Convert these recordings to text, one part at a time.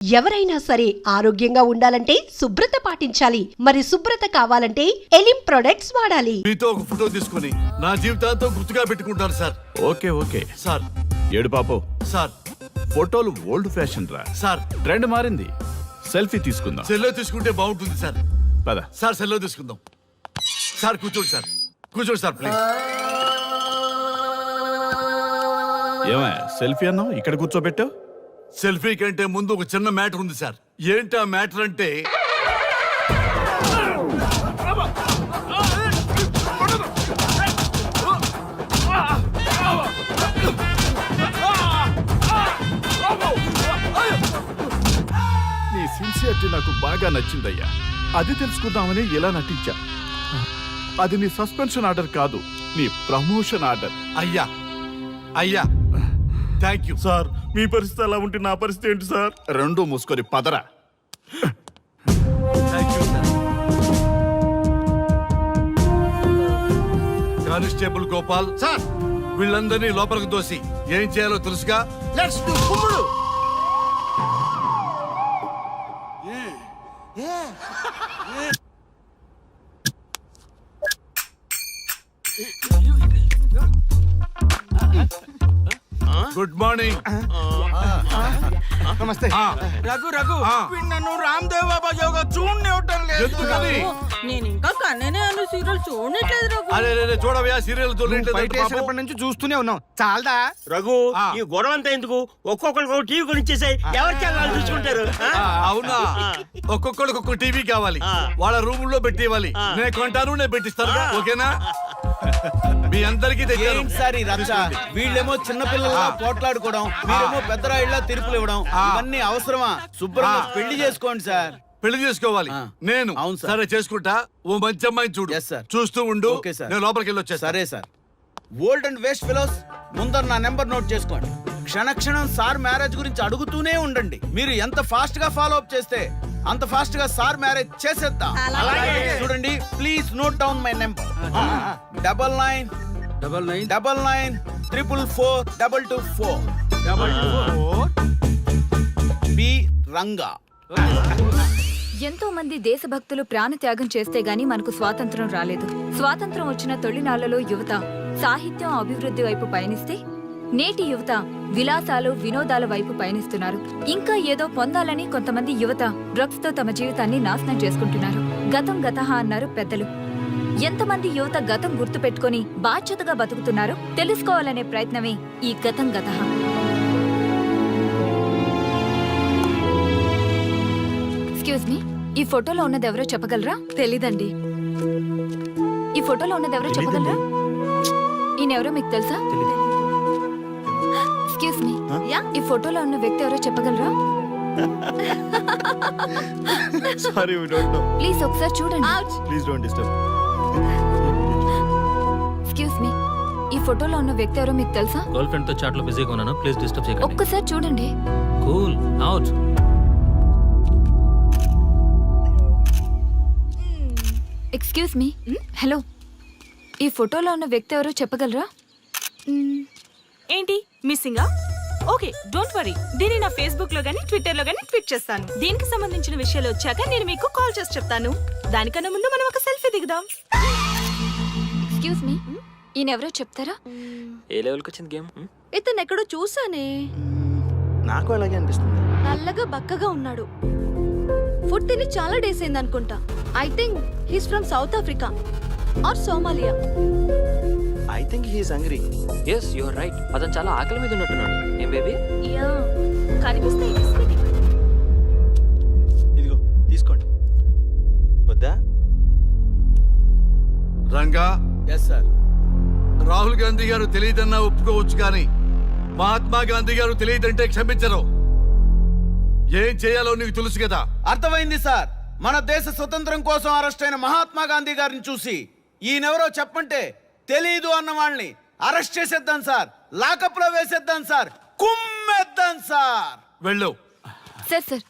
ఎవరైనా సరే ఆరోగ్యంగా ఉండాలంటే శుభ్రత పాటించాలి. మరి శుభ్రత కావాలంటే ఎలిం ప్రొడక్ట్స్ వాడాలి. మీతో ఒక ఫోటో తీసుకొని నా జీవితాంతో గుర్తుగా పెట్టుకుంటాను సార్. Okay sir. ఏడు పాపో సార్, ఫోటోలు ఓల్డ్ ఫ్యాషన్ రా సార్. ట్రెండ్ మారింది. సెల్ఫీ తీసుకుందాం. సెల్లో తీసుకుంటే బాగుంటుంది సార్. పద సార్, సెల్లో తీసుకుందాం. సార్ కూర్చోండి సార్, కూర్చోండి సార్ ప్లీజ్. ఏమయ్య సెల్ఫీ అన్నావు, ఇక్కడ కూర్చోబెట్టావు? సెల్ఫీ కంటే ముందు ఒక చిన్న మ్యాటర్ ఉంది సార్. ఏంటి ఆ మ్యాటర్ అంటే, నీ సిన్సియారిటీ నాకు బాగా నచ్చిందయ్యా. అది తెలుసుకుందామని ఇలా నటించా. అది నీ సస్పెన్షన్ ఆర్డర్ కాదు, నీ ప్రమోషన్ ఆర్డర్. అయ్యా థ్యాంక్ యూ సార్. మీ పరిస్థితి అలా ఉంటే నా పరిస్థితి ఏంటి సార్? రెండు మూసుకొని పదరా. Thank you sir. Constable Gopal sir, వీళ్ళందరినీ లోపలికి దోసి ఏం చేయాలో తెలుసుగా. లెట్స్ డు కుమ్ముడు. Good morning. నమస్తే. రఘు నన్ను రామ్దేవ్ బాబా యోగా చూడనివ్వటం లేదు. ఎందుకని? నేను ఇంకా కన్ననే అను సీరియల్ చూడట్లేదు రఘు. అరే చూడవయ్యా, సీరియల్ బయట నుంచి చూస్తూనే ఉన్నాం. చాలదా రఘు, ఈ గొడవ అంతా ఎందుకు? ఒక్కొక్కరికి ఒక టీవీ కొనిచ్చేసాయి, ఎవరి ఛానల్ చూసుకుంటారు. అవునా? ఒక్కొక్కడికి ఒక్కొక్క టీవీ కావాలి, వాళ్ళ రూముల్లో పెట్టి ఇవ్వాలి. నేను కొంటాను, నేను పెట్టిస్తాను. ఓకేనా? మీ అందరికీ వీళ్ళేమో చిన్న పిల్లల్లా పోట్లాడుకోవడం, మీరేమో పెద్దరాయిళ్ళ తీర్పులు ఇవ్వడం, ఇవన్నీ అవసరమా? శుభ్రంగా పెళ్లి చేసుకోండి సార్. పెళ్లి చేసుకోవాలి నేను. సరే చేసుకుంటా. ఓ మంచి అమ్మాయిని చూడు. చూస్తూ ఉండు. నేను లోపలికి వెళ్ళి వచ్చేస్తా. సరే sir. Old and waste fellows, ముందర నా నెంబర్ నోట్ చేసుకోండి. క్షణక్షణం సార్ మ్యారేజ్ గురించి అడుగుతూనే ఉండండి. మీరు ఎంత ఫాస్ట్ గా ఫాలో అప్ చేస్తే అంత ఫాస్ట్ గా సార్ మ్యారేజ్ చేసేద్దాం. చూడండి, please note down my number. 9999442224 B Ranga. ఎంతో మంది దేశభక్తులు ప్రాణత్యాగం చేస్తే గాని మనకు స్వాతంత్రం రాలేదు. స్వాతంత్రం వచ్చిన తొలినాళ్లలో యువత సాహిత్యం అభివృద్ధి వైపు పయనిస్తే నేటి యువత విలాసాలు వినోదాల వైపు పయనిస్తున్నారు. ఇంకా ఏదో పొందాలని కొంతమంది యువత డ్రగ్స్ తో తమ జీవితాన్ని నాశనం చేసుకుంటున్నారు. గతం గతహ అన్నారు పెద్దలు. ఎంతమంది యువత గతం గుర్తు పెట్టుకుని బాధ్యతగా బతుకుతున్నారో తెలుసుకోవాలనే ప్రయత్నమే ఈ గతం గతహ. ఎక్స్క్యూజ్ మీ, ఈ ఫోటోలో ఉన్నది ఎవరో చెప్పగలరా? తెలీదండి. ఈ ఫోటోలో ఉన్నది ఎవరో చెప్పగలరా? ఈయనెవరో మీకు తెలుసా? ఎక్స్క్యూజ్ మీ, ఈ ఫోటోలో ఉన్న వ్యక్తి ఎవరో చెప్పగలరా? Sorry, we don't know. Please ఒకసారి చూడండి. Please don't disturb. Excuse me, ఈ ఫోటోలో ఉన్న వ్యక్తి ఎవరో మీకు తెలుసా? గర్ల్ ఫ్రెండ్ తో చాట్ లో బిజీగా ఉన్నాను, ప్లీజ్ డిస్టర్బ్ చేయకండి. ఒక్కసారి చూడండి. Cool out. Excuse me, hello, ఈ ఫోటోలో ఉన్న వ్యక్తి ఎవరో చెప్పగలరా? ఏంటి మిస్సింగా? Okay, don't worry. దీన్ని నా ఫేస్బుక్ లో గానీ ట్విట్టర్ లో గానీ ట్వీట్ చేస్తాను. దీనికి సంబంధించిన విషయాలు వచ్చాక నేను మీకు కాల్ చేసి చెప్తాను. దానికన్నా ముందు మనం ఒక సెల్ఫీ దిగుదాం. ఎక్స్క్యూజ్ మీ, ఈయన ఎవరో చెప్తారా? ఏ లెవెల్ కి వచ్చింది గేమ్? ఇతను ఎక్కడో చూసానే. నాకు అలాగే అనిపిస్తుంది. నల్లగా బక్కగా ఉన్నాడు. ఫుడ్ తిని చాలా డేస్ అయింది అనుకుంటా. I think he's from South Africa or Somalia. I think he is hungry. yes you are right. అతను చాలా ఆకలి మీద ఉన్నట్టున్నాడు. ఏం బేబీ? యా, కనిపిస్తే ఇదిగో తీసుకోండి. వద్దా? రంగా. Yes sir. రాహుల్ గాంధీ గారు తెలియదన్నా ఒప్పుకోవచ్చు, కానీ మహాత్మా గాంధీ గారు తెలియదంటే క్షమించరు. ఏం చేయాలో నీకు తెలుసు కదా. అర్థమైంది సార్. మన దేశ స్వతంత్రం కోసం అరెస్ట్ అయిన మహాత్మా గాంధీ గారిని చూసి ఈయనెవరో చెప్పంటే తెలీదు అన్న వాళ్ళని అరెస్ట్ చేసేద్దాం సార్. లాకప్ లో వేసేద్దాం సార్. కుమ్మేద్దాం సార్. వెళ్ళు. సార్,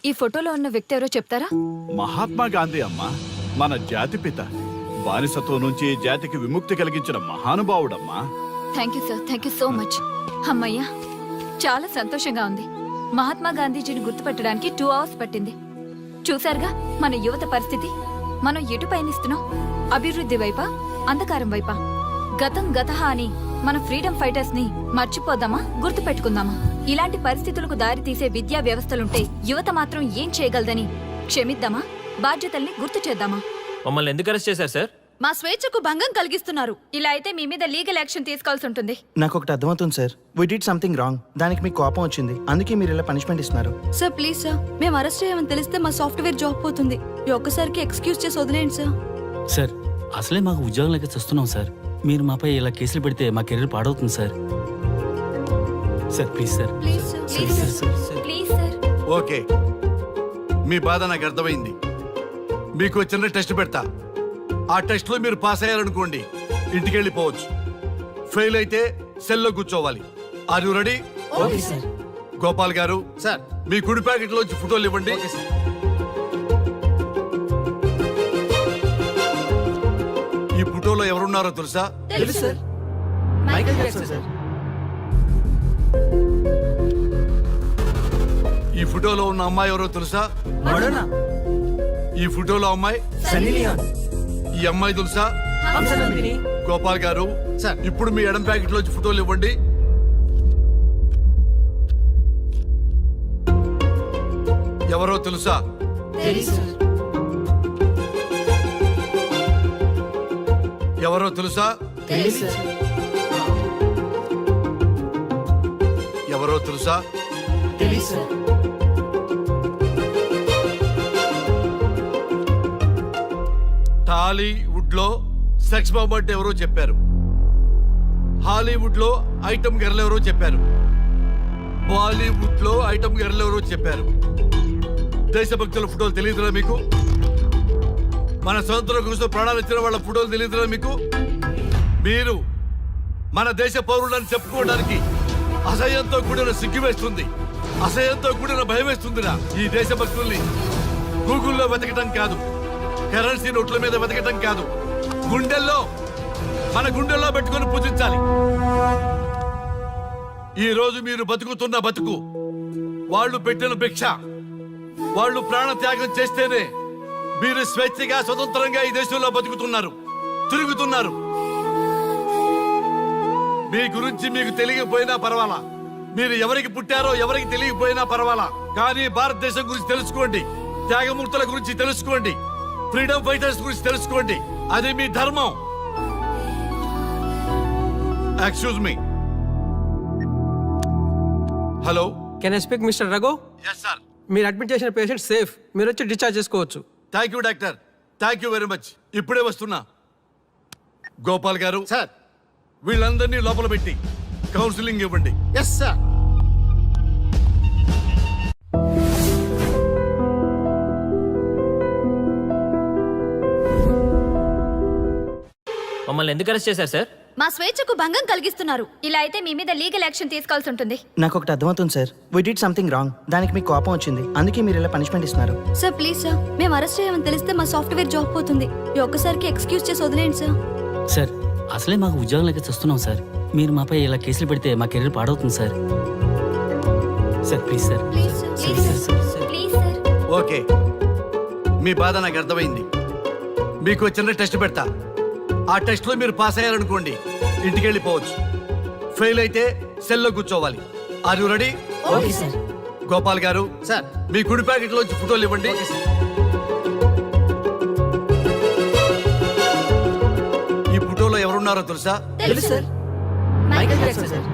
ఈ ఫోటోలో ఉన్న వ్యక్తి ఎవరో చెప్తారా? మహాత్మా గాంధీ అమ్మ, మన జాతిపిత. బానిసత్వం నుంచి జాతికి విముక్తి కలిగించిన మహానుభావుడమ్మా. Thank you sir, thank you so much. అమ్మయ్యా, చాలా సంతోషంగా ఉంది. మహాత్మా గాంధీజీని గుర్తుపట్టడానికి 2 అవర్స్ పట్టింది. చూశారుగా మన యువత పరిస్థితి. మనం ఎటు పయనిస్తున్నాం? అభివృద్ధి వైపా, అంధకారం వైపా? గతం గతహ అని మన ఫ్రీడమ్ ఫైటర్స్ ని మర్చిపోదామా, గుర్తు పెట్టుకుందామా? ఇలాంటి పరిస్థితులకు దారి తీసే విద్యా వ్యవస్థలుంటే యువత మాత్రం ఏం చేయగలదని క్షమిద్దామా, బాధ్యతల్ని గుర్తు చేద్దామా? మమ్మల్ని ఎందుకు అరెస్ట్ చేశారు సార్? మా స్వేచ్ఛకు భంగం కలిగిస్తున్నారు. ఇలా అయితే మీ మీద లీగల్ యాక్షన్ తీసుకోవాల్సి ఉంటుంది. నాకు ఒకటి అర్థమవుతుంది sir. We did something wrong. దానికి మీకు కోపం వచ్చింది, అందుకే మీరు ఇలా పనిష్మెంట్ ఇస్తున్నారు. సార్ ప్లీజ్ సార్, మేము అరెస్ట్ చేయమని తెలిస్తే మా సాఫ్ట్వేర్ జాబ్ పోతుంది. ఈ ఒక్కసారికి ఎక్స్క్యూజ్ చేసి వదిలేండి సార్. సార్ అసలే మాకు ఉద్యోగం లేక చూస్తున్నాం సార్. మీరు మాపై ఇలా కేసులు పెడితే మా కెరీర్ పాడవుతుంది sir. Sir please sir. Please sir, please sir, please sir. Okay, మీ బాధ నాకు అర్థమైంది. మీకు చిన్న టెస్ట్ పెడతా. ఆ టెస్ట్ లో మీరు పాస్ అయ్యారనుకోండి, ఇంటికి వెళ్ళిపోవచ్చు. ఫెయిల్ అయితే సెల్లో కూర్చోవాలి. Are you ready? Okay sir. Gopal garu, sir మీ కుడి ప్యాకెట్ లోంచి ఫోటోలు ఇవ్వండి. ఈ ఫోటోలో ఎవరున్నారో తెలుసా? తెలుసు సార్. Michael Jackson sir. ఈ ఫోటోలో ఉన్న అమ్మాయి ఎవరో తెలుసా? మడోనా. ఈ ఫోటోలో అమ్మాయి సన్నీ లియోన్. ఈ అమ్మాయి తెలుసా? హంసనందిని. గోపాల్ గారు, సార్. ఇప్పుడు మీ ఎడం ప్యాకెట్ లోంచి ఫోటోలు ఇవ్వండి. ఎవరో తెలుసా? తెలుసు. ఎవరో తెలుసా? తెలుసు. ఎవరో తెలుసా? తెలుసు. టాలీవుడ్ లో సెక్స్ బాంబ్ అంటే ఎవరో చెప్పారు. హాలీవుడ్ లో ఐటమ్ గర్ల్ ఎవరో చెప్పారు. బాలీవుడ్ లో ఐటమ్ గర్ల్ ఎవరో చెప్పారు. దేశభక్తుల ఫోటోలు తెలియదురా మీకు? మన స్వతంత్రం కోసం ప్రాణాలు ఇచ్చిన వాళ్ళ ఫోటోలు తెలియదురా మీకు? మీరు మన దేశ పౌరులని చెప్పుకోవడానికి అసహ్యంతో కూడిన సిగ్గు వేస్తుంది, అసహ్యంతో కూడిన భయం వేస్తుందిరా. ఈ దేశభక్తుల్ని గూగుల్లో వెతకటం కాదు, కరెన్సీ నోట్ల మీద వెతకటం కాదు, గుండెల్లో, మన గుండెల్లో పెట్టుకొని పూజించాలి. ఈ రోజు మీరు బతుకుతున్న బతుకు వాళ్ళు పెట్టిన భిక్ష. వాళ్ళు ప్రాణ త్యాగం చేస్తేనే మీరు స్వేచ్ఛగా స్వతంత్రంగా ఈ దేశంలో బతుకుతున్నారు, తిరుగుతున్నారు. మీ గురించి మీకు తెలియకపోయినా పర్వాలా, మీరు ఎవరికి పుట్టారో ఎవరికి తెలియకపోయినా పర్వాలా, కానీ భారతదేశం గురించి తెలుసుకోండి, త్యాగమూర్తుల గురించి తెలుసుకోండి, ఫ్రీడమ్ ఫైటర్స్ గురించి తెలుసుకోండి. అది మీ ధర్మం. Excuse me. Hello, can I speak Mister Raghu? Yes sir. మీరు అడ్మిట్ చేసిన పేషెంట్ సేఫ్, మీరు వచ్చి డిశ్చార్జ్ చేసుకోవచ్చు. Thank you doctor, thank you very much. ఇప్పుడే వస్తున్నా. గోపాల్ గారు, సార్. వీళ్ళందరినీ లోపల పెట్టి కౌన్సిలింగ్ ఇవ్వండి. Yes sir. మమ్మల్ని ఎందుకు అరెస్ట్ చేశారు సార్? మా స్వేచ్ఛకు భంగం కలిగిస్తున్నారు. ఇలా అయితే మీ మీద లీగల్ యాక్షన్ తీసుకోవాల్సి ఉంటుంది. నాకు ఒకటి అర్థమవుతుంది sir. We did something wrong. దానికి మీకు కోపం వచ్చింది, అందుకే మీరు ఇలా పనిష్మెంట్ ఇస్తున్నారు. సార్ ప్లీజ్ సార్, మేము అరెస్ట్ చేయమని తెలిస్తే మా సాఫ్ట్వేర్ జాబ్ పోతుంది. ఈ ఒక్కసారికి ఎక్స్క్యూజ్ చేసి వదిలేండి సార్. సార్ అసలే మాకు ఉద్యోగం లేక చూస్తున్నాం సార్. మీరు మాపై ఇలా కేసులు పెడితే మా కెరీర్ పాడవుతుంది sir. Sir please sir. Please sir, please sir, please sir. Okay, మీ బాధ నాకు అర్థమైంది. మీకు చిన్న టెస్ట్ పెడతా. ఆ టెస్ట్ లో మీరు పాస్ అయ్యారనుకోండి, ఇంటికి వెళ్ళిపోవచ్చు. ఫెయిల్ అయితే సెల్లో కూర్చోవాలి. Are you ready? Okay sir. Gopal garu, sir. మీ కుడి ప్యాకెట్ లోంచి ఫోటోలు ఇవ్వండి. ఈ ఫోటోలో ఎవరున్నారో తెలుసా? తెలుసు సార్. Michael Jackson sir.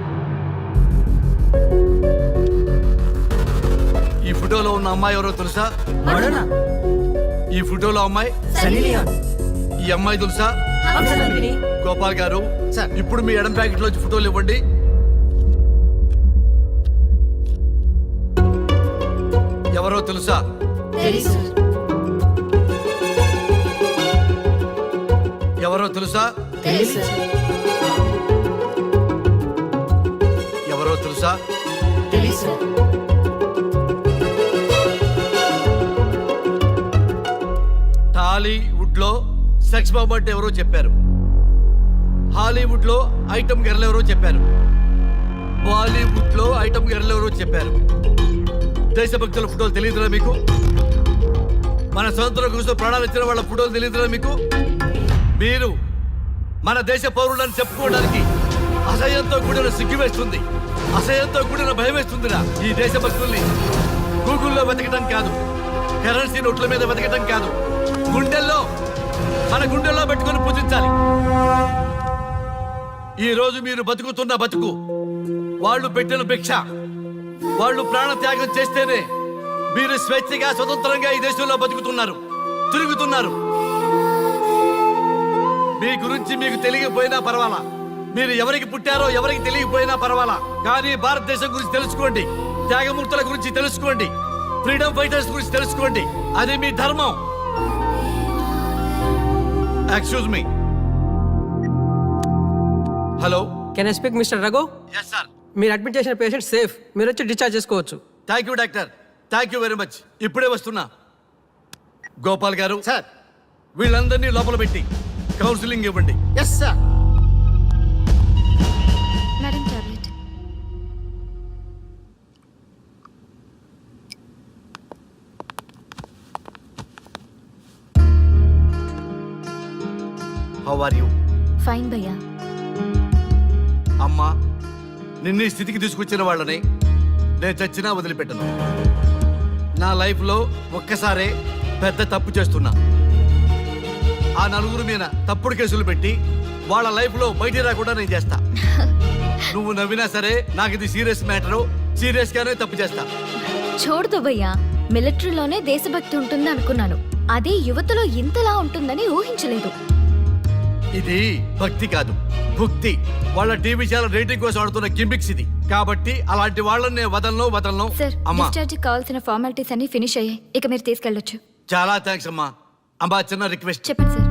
ఈ ఫోటోలో ఉన్న అమ్మాయి ఎవరో తెలుసా? మడోనా. ఈ ఫోటోలో అమ్మాయి సన్నీ లియోన్. ఈ అమ్మాయి తెలుసా? హంసనందిని. గోపాల్ గారు, సార్. ఇప్పుడు మీ ఎడం ప్యాకెట్ లోంచి ఫోటోలు ఇవ్వండి. ఎవరో తెలుసా? తెలుసు. ఎవరో తెలుసా? తెలుసు. ఎవరో తెలుసా? తెలుసు. టాలీవుడ్ లో సెక్స్ బాంబ్ అంటే ఎవరో చెప్పారు. హాలీవుడ్ లో ఐటమ్ గర్ల్ ఎవరో చెప్పారు. బాలీవుడ్ లో ఐటమ్ గర్ల్ ఎవరో చెప్పారు. దేశభక్తుల ఫోటోలు తెలియదురా మీకు? మన స్వతంత్రం కోసం ప్రాణాలు ఇచ్చిన వాళ్ళ ఫోటోలు తెలియదురా మీకు? మీరు మన దేశ పౌరులని చెప్పుకోవడానికి అసహ్యంతో కూడిన సిగ్గు వేస్తుంది, అసహ్యంతో కూడిన భయం వేస్తుందిరా. ఈ దేశభక్తుల్ని గూగుల్లో వెతకడం కాదు, కరెన్సీ నోట్ల మీద వెతకడం కాదు, మన గుండెల్లో పెట్టుకొని పూజించాలి. ఈ రోజు మీరు బతుకుతున్న బతుకు వాళ్ళు పెట్టిన భిక్ష. వాళ్ళు ప్రాణ త్యాగం చేస్తేనే మీరు స్వేచ్ఛగా స్వతంత్రంగా ఈ దేశంలో బతుకుతున్నారు, తిరుగుతున్నారు. మీ గురించి మీకు తెలియకపోయినా పర్వాలా, మీరు ఎవరికి పుట్టారో ఎవరికి తెలియకపోయినా పర్వాలా, కానీ భారతదేశం గురించి తెలుసుకోండి, త్యాగమూర్తుల గురించి తెలుసుకోండి, ఫ్రీడమ్ ఫైటర్స్ గురించి తెలుసుకోండి. అది మీ ధర్మం. Excuse me. Hello, can I speak Mister Raghu? Yes sir. మీరు అడ్మిట్ చేసిన పేషెంట్ సేఫ్, మీరు వచ్చి డిశ్చార్జ్ చేసుకోవచ్చు. Thank you doctor, thank you very much. ఇప్పుడే వస్తున్నా. గోపాల్ గారు సార్, వీళ్ళందరినీ లోపల పెట్టి కౌన్సిలింగ్ ఇవ్వండి. Yes sir. Madam tablet. How are you? Fine భయ్యా. అమ్మా, నిన్ను ఈ స్థితికి తీసుకొచ్చిన వాళ్ళని నేను చచ్చినా వదిలిపెట్టను. నా లైఫ్లో ఒక్కసారే పెద్ద తప్పు చేస్తున్నా. ఆ నలుగురు మీద తప్పుడు కేసులు పెట్టి వాళ్ళ లైఫ్లో బయట రాకుండా నేను చేస్తా. నువ్వు నవ్వినా సరే నాకు ఇది సీరియస్ మ్యాటరు, సీరియస్ గానే తప్పు చేస్తా. చూడదు భయ్యా, మిలిటరీలోనే దేశభక్తి ఉంటుంది అనుకున్నాను, అదే యువతలో ఇంతలా ఉంటుందని ఊహించలేదు. ఇది భక్తి కాదు, భుక్తి. వాళ్ళ టీవీ ఛానల్ రేటింగ్ కోసం ఆడుతున్న గిమిక్స్ ఇది. కాబట్టి అలాంటి వాళ్ళని నేను వదలను. సార్, అమ్మా, డిశ్చార్జ్ కావాల్సిన ఫార్మాలిటీస్ అన్ని ఫినిష్ అయ్యాయి, ఇక మీరు తీసుకెళ్ళొచ్చు. చాలా థ్యాంక్స్ అమ్మా. అమ్మా, చిన్న రిక్వెస్ట్. చెప్పండి సార్.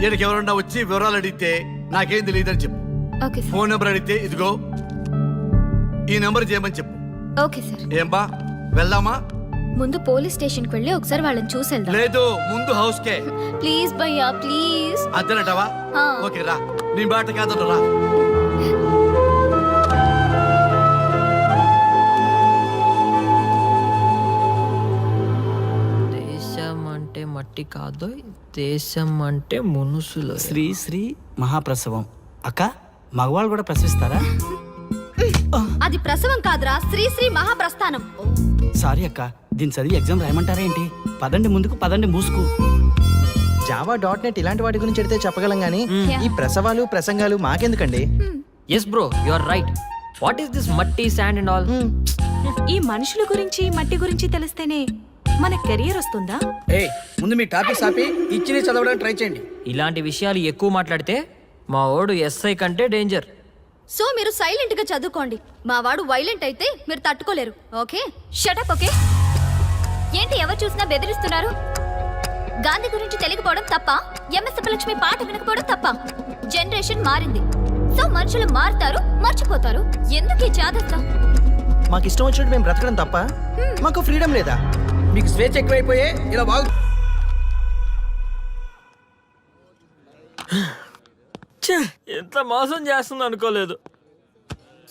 ఈయనకి ఎవరన్నా వచ్చి వివరాలు అడిగితే నాకేం తెలియదని చెప్పు. Okay sir. ఫోన్ నెంబర్ అడిగితే ఇదిగో ఈ నెంబర్ చేయమని చెప్పు. Okay sir. ఏం బా, వెళ్దామా? ముందు పోలీస్ స్టేషన్కి వెళ్ళి ఒకసారి వాళ్ళని చూసి వెళ్దాం. లేదు, ముందు హౌస్ కే. ప్లీజ్ భయ్యా, ప్లీజ్. అంతేనటవా? ఆ. ఓకే రా, నీ బాట కాదట రా. దేశం అంటే మట్టి కాదు, దేశం అంటే మనుషులు. శ్రీ శ్రీ మహాప్రసవం. అక్క, మగవాళ్ళు కూడా ప్రసవిస్తారా? అది ప్రసవం కాదురా, శ్రీ మహాప్రస్థానం. సారీ అక్క, దీని చదివి ఎగ్జామ్ రాయమంటారా ఏంటి? పదండి ముందుకు, పదండి మూసుకు. జావా .net ఇలాంటి వాటి గురించి అడిగితే చెప్పగలం గానీ ఈ ప్రసవాలు ప్రసంగాలు మాకెందుకండి? Yes bro, you are right. What is this matti, sand and all? ఈ మనుషుల గురించి మట్టి గురించి తెలిస్తేనే మన కెరియర్ వస్తుందా? ముందు మీ టాపిక్ ఆపి ఇచ్చి చదవడానికి ట్రై చేయండి. ఇలాంటి విషయాలు ఎక్కువ మాట్లాడితే మా ఓడు ఎస్ఐ కంటే డేంజర్. సో మీరు సైలెంట్ గా చదువుకోండి. మా వాడు వైలెంట్ అయితే మీరు తట్టుకోలేరు. Okay, shut up. ఓకే, ఏంటి ఎవరు చూసినా బెదిరిస్తున్నారు? గాంధీ గురించి తెలియకపోవడం తప్ప, ఎంఎస్ సుబ్బలక్ష్మి పాట వినకపోవడం తప్ప. జనరేషన్ మారింది, సో మనుషులు మారుతారు, మర్చిపోతారు. ఎందుకు ఈ చాదస్తం? మాకు ఇష్టం వచ్చినట్టు మేము బ్రతకడం తప్ప మాకు ఫ్రీడమ్ లేదా? మీకు స్వేచ్ఛ ఎక్కువైపోయే ఇలా బాగు. ఎంత మోసం చేస్తుంది అనుకోలేదు.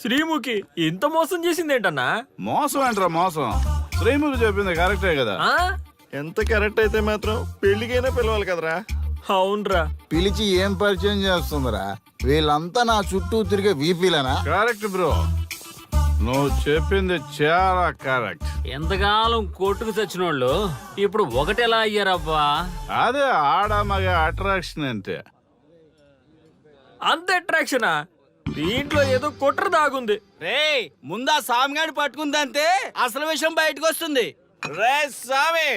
శ్రీముఖి ఇంత మోసం చేసింది ఏంటన్నా? మోసం ఏంట్రా మోసం? శ్రీముఖి చెప్పింది కరెక్టే కదా. ఎంత కరెక్ట్ అయితే మాత్రం పెళ్లికైనా పిలవాలి కదరా. అవునరా. పిలిచి ఏం పరిచయం చేస్తుందిరా? వీళ్ళంతా నా చుట్టూ తిరిగే వీపీలేనా? కరెక్ట్ బ్రో, నువ్వు చెప్పింది చాలా కరెక్ట్. ఎంతకాలం కొట్టుకు చచ్చినోళ్ళు ఇప్పుడు ఒకటెలా అయ్యారబ్బా? అదే ఆడ మగ అట్రాక్షన్ అంటే. అంత అట్రాక్షనా? దీంట్లో ఏదో కుట్ర దాగుంది. రే, ముందా సామిగాని పట్టుకుందంటే అసలు విషయం బయటకు వస్తుంది. రే స్వామి,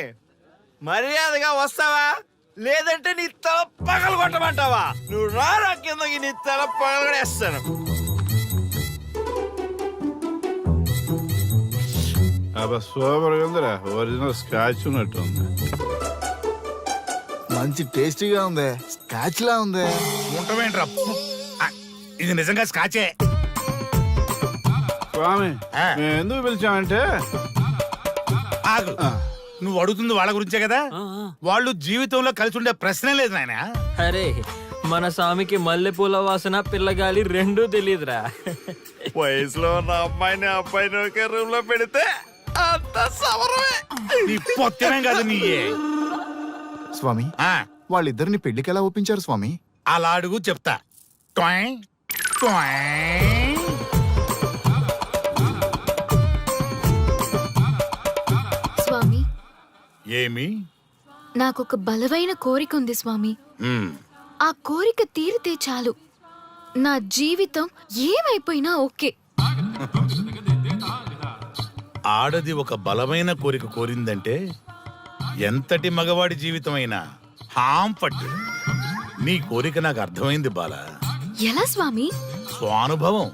మర్యాదగా వస్తావా లేదంటే నీ తల పగలు కొట్టమంటావా? నువ్వు రారా కిందకి, నీ తల పగలగడేస్తాను. అబ్బా సూపర్ ఉందిరా, ఒరిజినల్ స్కాచ్ ఉన్నట్టు ఉంది. మంచి టేస్టీగా ఉంది, స్కాచ్ లా ఉంది. ఉంటామేంట్రా, ఇది నిజంగా స్కాచే. స్వామి, మేము ఎందుకు పిలిచామంటే ఆగు, నువ్వు అడుగుతుంది వాళ్ళ గురించే కదా. వాళ్ళు జీవితంలో కలిసి ఉండే ప్రశ్నే లేదు నాయన. అరే, మన స్వామికి మల్లెపూల వాసన పిల్లగాలి రెండూ తెలియదురా. వయసులో ఉన్న అమ్మాయిని ఒకే రూమ్ లో పెడితే నీ పొత్తమే కాదు నీయే. స్వామి ఆ, వాళ్ళిద్దరిని పెళ్లికి ఎలా ఒప్పించారు స్వామి? అలా అడుగు చెప్తా. ట్వాయ్, ట్వాయ్. స్వామి ఏమి? నాకొక బలమైన కోరిక ఉంది స్వామి. ఉమ్, ఆ కోరిక తీరితే చాలు, నా జీవితం ఏమైపోయినా ఓకే. ఆడది ఒక బలమైన కోరిక కోరిందంటే ఎంతటి మగవాడి జీవితమైనా హాం పట్టు. నీ కోరిక నాకు అర్థమైంది బాల. ఎలా స్వామి? స్వానుభవం.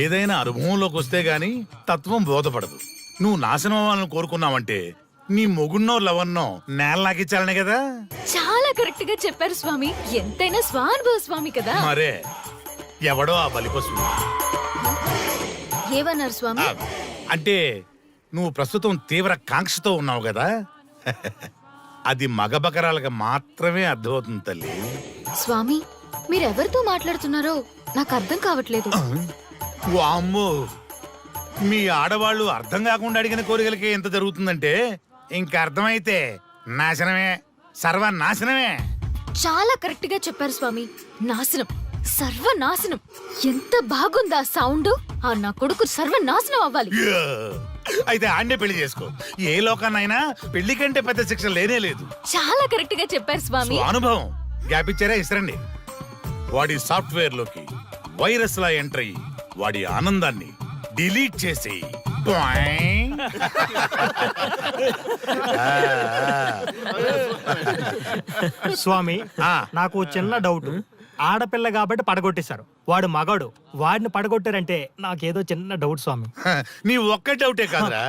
ఏదైనా అనుభవంలోకి వస్తే గాని తత్వం బోధపడదు. నువ్వు నాశనం అవ్వాలని కోరుకున్నావంటే నీ మొగున్నో లవన్నో నేల నాకిచ్చాలనే కదా. చాలా కరెక్ట్ గా చెప్పారు స్వామి. ఎంతైనా స్వానుభవ స్వామి కదా. మరే ఎవడో ఆ బలిపశు. ఏమన్నారు స్వామి? అంటే నువ్వు ప్రస్తుతం తీవ్ర కాంక్షతో ఉన్నావు కదా. అది మగ బకరాలకు మాత్రమే అర్థమవుతుంది తల్లి. స్వామి మీరెవరితో మాట్లాడుతున్నారో నాకు అర్థం కావట్లేదు. వామ్మో, మీ ఆడవాళ్ళు అర్థం కాకుండా అడిగిన కోరికలకి ఎంత జరుగుతుందంటే ఇంకా అర్థమైతే నాశనమే, సర్వనాశనమే. చాలా కరెక్ట్ గా చెప్పారు స్వామి. నాశనం, సర్వనాశనం. ఎంత బాగుందా సౌండ్? ఆ నా కొడుకు సర్వనాశనం అవ్వాలి. యా! అయితే ఆండే పెళ్లి చేసుకో. ఏ లోకాన్నైనా పెళ్లి కంటే పెద్ద శిక్ష లేనే లేదు. చాలా కరెక్ట్ గా చెప్పారు స్వామి. అనుభవం గ్యాప్ ఇచ్చారా? ఇసరండి. వాడి సాఫ్ట్వేర్ లోకి వైరస్ లా ఎంటర్ అయ్యి వాడి ఆనందాన్ని డిలీట్ చేసి స్వామి ఆ. నాకు చిన్న డౌట్. ఆడపిల్ల కాబట్టి పడగొట్టేశారు, వాడు మగాడు, వాడిని పడగొట్టారంటే నాకేదో చిన్న డౌట్ స్వామి. నీ ఒక్క డౌటే కాదురా,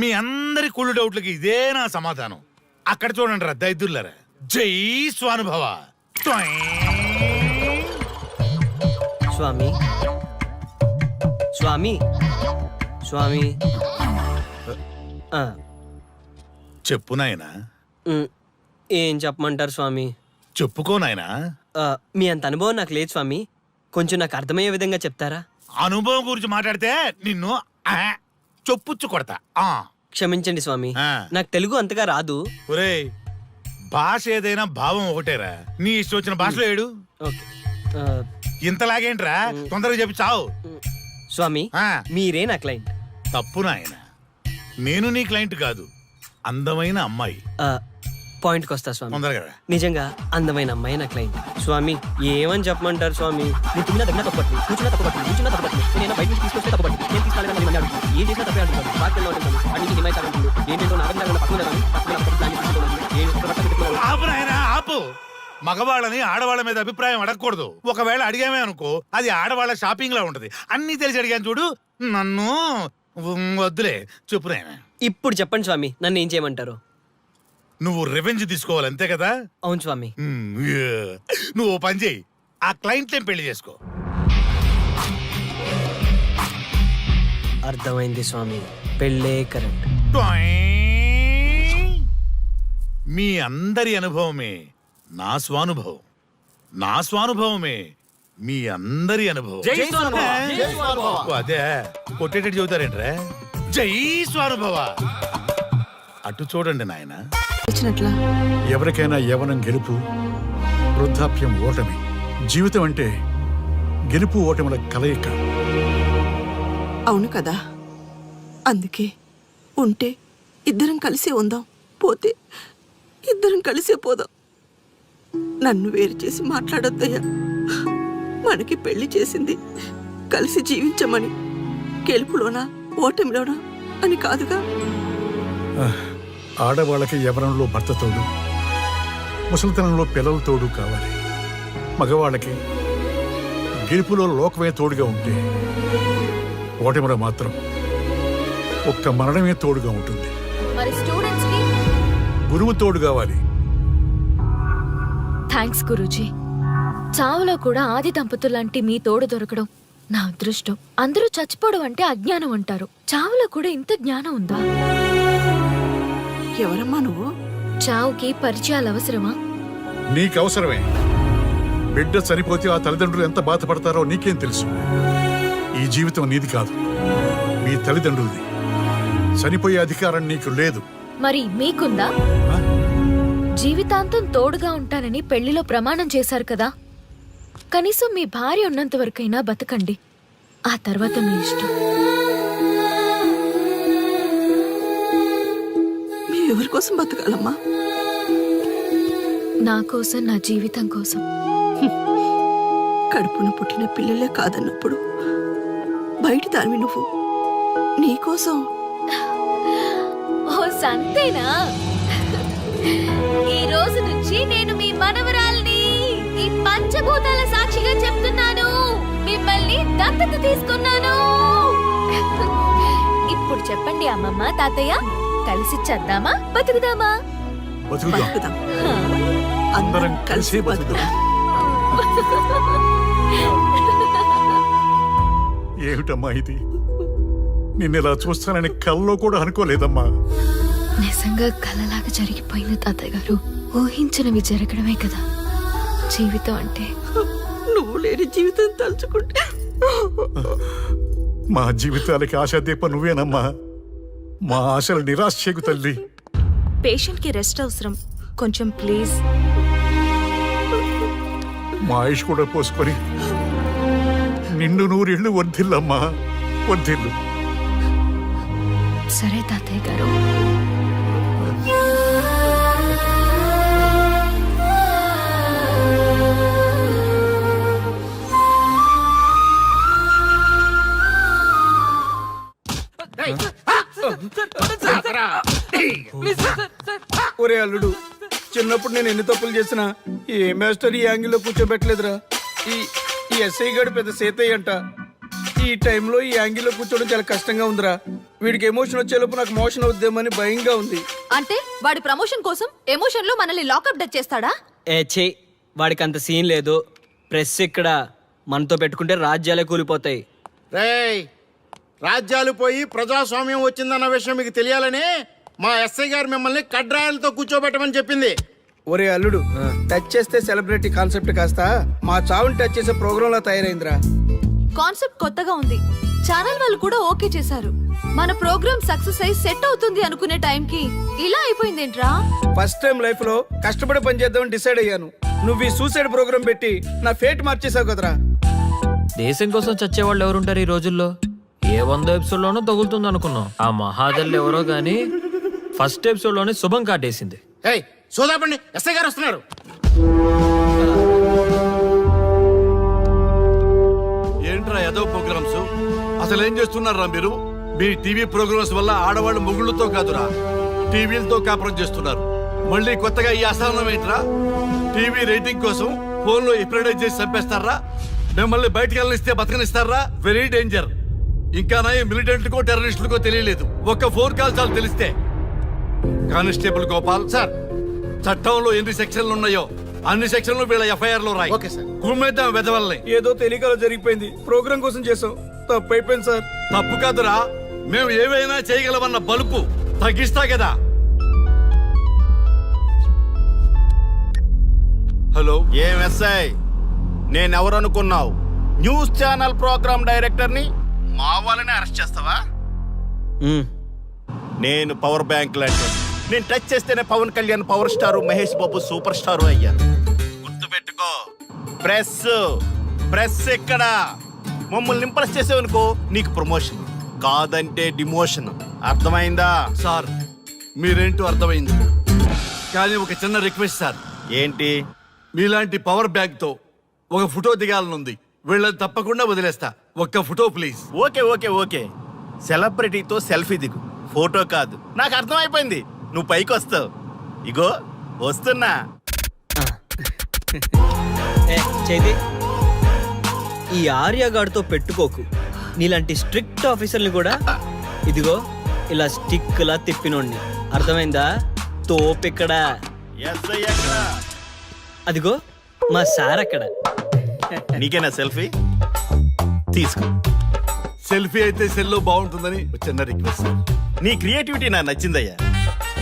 మీ అందరి కుళ్ళు డౌట్లకి ఇదే నా సమాధానం. అక్కడ చూడండి రా దైదుర్లరా. జై స్వానుభవ. స్వామి స్వామి స్వామి చెప్పు నాయనా. ఏం చెప్పమంటారు స్వామి? చెప్పుకో నాయనా. మీ అంత అనుభవం నాకు లేదు స్వామి. కొంచెం నాకు అర్థమయ్యే విధంగా చెప్తారా? అనుభవం గురించి మాట్లాడితే నిన్ను చొప్పుచ్చు కొడతా. క్షమించండి స్వామి, ఆ. నాకు తెలుగు అంతగా రాదు. ఒరేయ్, భాష ఏదైనా భావం ఒకటేరా. నీ ఇష్టం వచ్చిన భాషలో ఏడు. ఓకే. ఇంతలాగేంట్రా, తొందరగా చెప్పి చావు. స్వామి ఆ. మీరే నా క్లయింట్. తప్పు నాయన, నేను నీ క్లయింట్ కాదు, అందమైన అమ్మాయి. పాయింట్కి వస్తా స్వామి. తొందరగా రా. నిజంగా అందమైన అమ్మాయి నా క్లయింట్. స్వామి ఏమని చెప్పమంటారు స్వామి? నేను తిన్నా దగ్గర తప్పట్టు, కూర్చున్నా తప్పట్టు, కూర్చున్నా తప్పట్టు, నేను బయట నుంచి తీసుకొస్తే తప్పట్టు, నేను తీసుకెళ్ళాలని మళ్ళీ అడుగుతాను. ఏం చేసినా తప్పే అడుగుతాను. బాధ్యత ఉంటుంది, వాడి నుంచి హిమాయత్ అంటుంది. ఏంటంటే నాగంగా పక్కన ఆపు నాయనా, ఆపు. మగవాళ్ళని ఆడవాళ్ళ మీద అభిప్రాయం అడగకూడదు. ఒకవేళ అడిగామే అనుకో, అది ఆడవాళ్ళ షాపింగ్ లా ఉంటది. అన్ని తెలిసి అడిగాను చూడు, నన్ను వద్దులే. చెప్పు నాయనా. ఇప్పుడు చెప్పండి స్వామి, నన్ను ఏం చేయమంటారు? నువ్వు రివెంజ్ తీసుకోవాలి అంతే కదా. అవును స్వామి. నువ్వు ఓ పని చేయి, ఆ క్లయింట్లే పెళ్లి చేసుకో. అర్థమైంది స్వామి, పెళ్ళే కరెక్ట్. మీ అందరి అనుభవమే నా స్వానుభవం, నా స్వానుభవమే మీ అందరి అనుభవం. అదే కొట్టేటట్టు చెబుతారేంట్రా? జై స్వానుభవ. అటు చూడండి నాయన. ఎవరికైనా యవ్వనం గెలుపు, వృద్ధాప్యం ఓటమి. జీవితం అంటే గెలుపు ఓటముల కలయిక. అవును కదా, అందుకే ఉంటే ఇద్దరం కలిసే ఉందాం, పోతే ఇద్దరం కలిసే పోదాం. నన్ను వేరు చేసి మాట్లాడొద్దయ్యా. మనకి పెళ్లి చేసింది కలిసి జీవించమని, గెలుపులోనా ఓటమిలోనా అని కాదుగా. ఆడవాళ్ళకి యవ్వనంలో భర్త తోడు, ముసలితనంలో పిల్లల తోడు కావాలి. మగవాళ్ళకి గెలుపులో లోకమే తోడుగా ఉంటే, ఓటమిలో మాత్రం ఒక్క మరణమే తోడుగా ఉంటుంది. మరి స్టూడెంట్స్ కి గురువు తోడు కావాలి. థ్యాంక్స్ గురూజీ. చావులో కూడా ఆది దంపతులాంటి మీ తోడు దొరకడం నా అదృష్టం. అందరూ చచ్చిపోవడం అంటే అజ్ఞానం అంటారు, చావులో కూడా ఇంత జ్ఞానం ఉందా? ఎవరమ్మా నువ్వు? చావుకి పరిచయాలు అవసరమా? నీకవసరమే. బిడ్డ చనిపోతే ఆ తల్లిదండ్రులు ఎంత బాధపడతారో నీకేం తెలుసు? ఈ జీవితం నీది కాదు, మీ తల్లిదండ్రులది. చనిపోయే అధికారం నీకు లేదు. మరి మీకుందా? ఆ? జీవితాంతం తోడుగా ఉంటానని పెళ్లిలో ప్రమాణం చేశారు కదా, కనీసం మీ భార్య ఉన్నంత వరకైనా బతకండి. ఆ తర్వాత మీ ఇష్టం. ఎవరి కోసం బతకాలమ్మా? నా కోసం, నా జీవితం కోసం. కడుపున పుట్టిన పిల్లలే కాదన్నప్పుడు బయట దానివి నువ్వు నీకోసం. ఓ సంతేనా? ఈ రోజు నుంచి నేను మీ మనవరాల్ని. ఈ పంచభూతాల సాక్షిగా చెప్తున్నాను, మిమ్మల్ని దత్తత తీసుకున్నాను. ఇప్పుడు చెప్పండి అమ్మమ్మ, తాతయ్య, కలిసి చద్దామా, బతుకుదామా? బతుకుదాం. అందరం కలిసి బతుకుదాం. ఏమిటమ్మా ఇది? నిన్నెలా చూస్తానని కల్లో కూడా అనుకోలేదమ్మా. నిజంగా కలలాగా జరిగిపోయింది తాతయ్య గారు. ఊహించినవి జరగడమే కదా జీవితం అంటే. నువ్వు లేని జీవితం తలుచుకుంటే మా జీవితాలకి ఆశాదీప నువ్వేనమ్మా. మా ఆశలు నిరాశ చేయకు తల్లి. పేషెంట్ కి రెస్ట్ అవసరం, కొంచెం ప్లీజ్. మా ఆయుష్ కూడా పోసుకొని నిన్ను నూరిళ్ళు వర్ధిల్లమ్మా, వర్ధిల్లు. సరే తాతయ్య గారు. ఒరే అల్లుడు, చిన్నప్పుడు నేను ఎన్ని తప్పులు చేసినా ఏ మాస్టర్ ఈ యాంగిల్లో కూర్చోబెట్టలేదురా. ఈ ఎస్ఐ గడు పెద్ద సేతయ్య అంట. ఈ టైంలో ఈ యాంగిల్లో కూర్చోవడం చాలా కష్టంగా ఉందిరా. వీడికి ఎమోషన్ వచ్చేలోపు నాకు మోషన్ అవుద్దేమని భయంగా ఉంది. అంటే వాడి ప్రమోషన్ కోసం ఎమోషన్ లో మనల్ని లాకప్ డెత్ చేస్తాడా? ఛీ, వాడికి అంత సీన్ లేదు. ప్రెస్ ఇక్కడ మనతో పెట్టుకుంటే రాజ్యాలే కూలిపోతాయి. రేయ్, రాజ్యాలు పోయి ప్రజాస్వామ్యం వచ్చిందన్న విషయం మీకు తెలియాలని మా ఎస్ఐ గారు మిమ్మల్ని కడ్రాయలతో కూర్చోబెట్టమని చెప్పింది. ఒరే అల్లుడు, టచ్ చేస్తే సెలబ్రిటీ కాన్సెప్ట్ కాస్త మా చావుని టచ్ చేసే ప్రోగ్రామ్ లా తయారైందిరా. కాన్సెప్ట్ కొత్తగా ఉంది, ఛానల్ వాళ్ళు కూడా ఓకే చేశారు. మన ప్రోగ్రామ్ సక్సెస్ అయి సెట్ అవుతుంది అనుకునే టైంకి ఇలా అయిపోయిందేంట్రా? ఫస్ట్ టైం లైఫ్ లో కష్టపడి పని చేద్దామని డిసైడ్ అయ్యాను. నువ్వు ఈ సూసైడ్ ప్రోగ్రామ్ పెట్టి నా ఫేట్ మార్చేసావు కదరా. దేశం కోసం చచ్చేవాళ్ళు ఎవరుంటారు ఈ రోజుల్లో? ఏ 100 ఎపిసోడ్లోనో తగులుతుంది అనుకున్నాం. ఆ మహాదల్ ఎవరో గానీ ఫస్ట్ ఎపిసోడ్లోనే శుభం కాటేసింది. ఏయ్ సోదాపండి, ఎస్ఐ గారు వస్తున్నారు. ఏంట్రా ఏదో ప్రోగ్రామ్స్? అసలు ఏం చేస్తున్నారా మీరు? మీ టీవీ ప్రోగ్రామ్స్ వల్ల ఆడవాళ్ళు మొగుళ్ళతో కాదురా, టీవీలతో కాపురం చేస్తున్నారు. మళ్ళీ కొత్తగా ఈ అసహనం ఏంట్రా? టీవీ రేటింగ్ కోసం ఫోన్లో ఎప్రిడైజ్ చేసి చంపేస్తారా? మిమ్మల్ని బయటకు వెళ్ళనిస్తే బతకనిస్తారా? Very danger. ఇంకా మిలిటెంట్లకో టెర్రరిస్టులకో తెలియలేదు, ఒక్క ఫోన్ కాల్ చాలు తెలిస్తే. కానిస్టేబుల్ గోపాల్ సార్, చట్టంలో ఎన్ని సెక్షన్లు ఉన్నాయో అన్ని సెక్షన్లు వీళ్ళ ఎఫ్ఐఆర్ లో రాయి. Okay sir. కుమ్మేద్దాం వెదవల్ని. ఏదో తెలియకలో జరిగిపోయింది, ప్రోగ్రామ్ కోసం చేసాం, తప్పు అయిపోయింది సార్. తప్పు కాదురా, మేము ఏవైనా చేయగలమన్న బలుపు తగ్గిస్తా కదా. హలో, ఏం ఎస్ఐ, నేనెవరు అనుకున్నావు? న్యూస్ ఛానల్ ప్రోగ్రామ్ డైరెక్టర్ ని మా వాళ్ళని అరెస్ట్ చేస్తావా? నేను పవర్ బ్యాంక్ లాంటి, నేను టచ్ చేస్తేనే Pawan Kalyan power star, Mahesh Babu super star అయ్యారు. గుర్తుపెట్టుకో, ప్రెస్ ఎక్కడ మమ్మల్ని ఇంప్రెస్ చేసావనుకో నీకు ప్రమోషన్, కాదంటే డిమోషన్. అర్థమైందా? సార్ మీరేంటో అర్థమైంది, కానీ ఒక చిన్న రిక్వెస్ట్ సార్. ఏంటి? మీలాంటి పవర్ బ్యాంక్ తో ఒక ఫోటో దిగాలనుంది. వీళ్ళని తప్పకుండా వదిలేస్తా, ఒక్క photo please. Okay okay okay, సెలబ్రిటీతో సెల్ఫీ దిగు, ఫోటో కాదు. నాకు అర్థమైపోయింది, నువ్వు పైకి వస్తావు. ఇగో వస్తున్నా. చైతి, ఈ ఆర్యగాడితో పెట్టుకోకు. నీలాంటి స్ట్రిక్ట్ ఆఫీసర్ని కూడా ఇదిగో ఇలా స్టిక్ లా తిప్పినోడిని. అర్థమైందా? తోపిక్కడ. అదిగో మా సార్ అక్కడ. నీకేనా సెల్ఫీ? తీసుకో. సెల్ఫీ అయితే సెల్లో బాగుంటుందని చిన్న రిక్వెస్ట్ సార్. నీ క్రియేటివిటీ నాకు నచ్చిందయ్యా.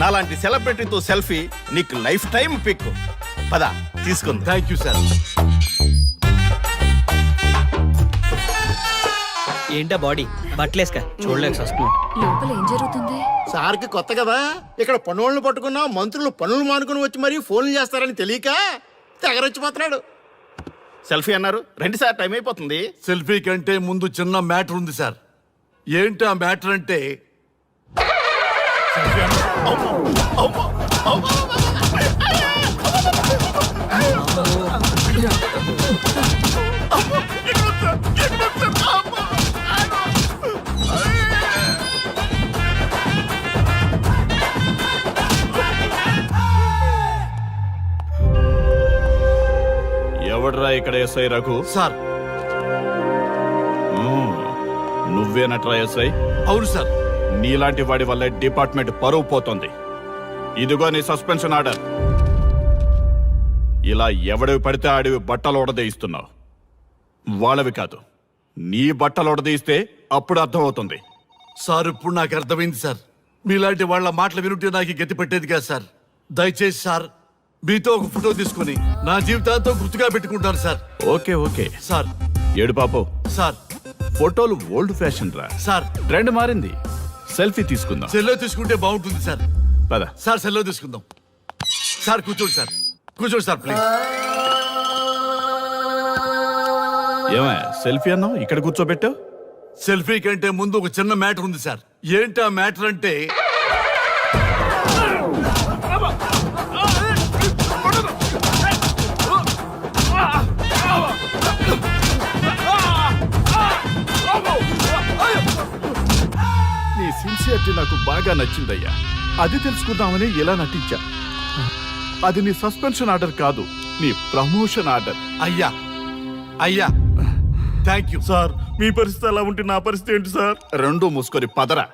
నాలాంటి సెలబ్రిటీతో సెల్ఫీ నీకు లైఫ్ టైం పిక్. పద తీసుకుంది. Thank you sir. ఏంటా బాడీ బట్టలేసుక చూడలేక వస్తున్నాం. లోపల ఏం జరుగుతుంది? సార్కి కొత్త కదా, ఇక్కడ పనులను పట్టుకున్నా మంత్రులు పనులు మానుకుని వచ్చి మరీ ఫోన్లు చేస్తారని తెలియక తెగరొచ్చిపోతున్నాడు. సెల్ఫీ అన్నారు, రండి సార్, టైం అయిపోతుంది. సెల్ఫీ కంటే ముందు చిన్న మ్యాటర్ ఉంది సార్. ఏంటి ఆ మ్యాటర్ అంటే ఎవడ్రా ఇక్కడ ఎస్ఐ రఘు? సార్. నువ్వేనట్రా ఎస్ఐ? అవును సార్. నీలాంటి వాడి వల్ల డిపార్ట్మెంట్ పరువు పోతుంది. ఇదిగో నీ సస్పెన్షన్ ఆర్డర్. ఇలా ఎవడివి పడితే ఆడివి బట్టలు ఉడదీయిస్తున్నావు. వాళ్ళవి కాదు, నీ బట్టలు ఉడదీయిస్తే అప్పుడు అర్థమవుతుంది. సార్ ఇప్పుడు నాకు అర్థమైంది సార్. మీలాంటి వాళ్ళ మాటలు వినుంటే నాకు గతి పెట్టేది కాదు సార్. దయచేసి సార్ మీతో ఒక ఫోటో తీసుకుని నా జీవితాంతో గుర్తుగా పెట్టుకుంటాను సార్. Okay okay sir. ఏడు పాపం సార్. ఫోటోలు ఓల్డ్ ఫ్యాషన్ రా సార్. ట్రెండ్ మారింది. సెల్ఫీ తీసుకుందాం. సెల్లో తీసుకుంటే బాగుంటుంది సార్. పద సార్ సెల్లో తీసుకుందాం. సార్ కూర్చోండి సార్, కూర్చోండి సార్ ప్లీజ్. ఏమయ్య సెల్ఫీ అన్నావు, ఇక్కడ కూర్చోబెట్టావు? సెల్ఫీ కంటే ముందు ఒక చిన్న మ్యాటర్ ఉంది సార్. ఏంటి ఆ మ్యాటర్ అంటే నీ సిన్సియరిటీ నాకు బాగా నచ్చిందయ్యా. అది తెలుసుకుందామని ఇలా నటించా. అది నీ సస్పెన్షన్ ఆర్డర్ కాదు, నీ ప్రమోషన్ ఆర్డర్. అయ్యా అయ్యా థ్యాంక్ యూ సార్. మీ పరిస్థితి అలా ఉంటే నా పరిస్థితి ఏంటి సార్? రెండు మూసుకొని పదరా.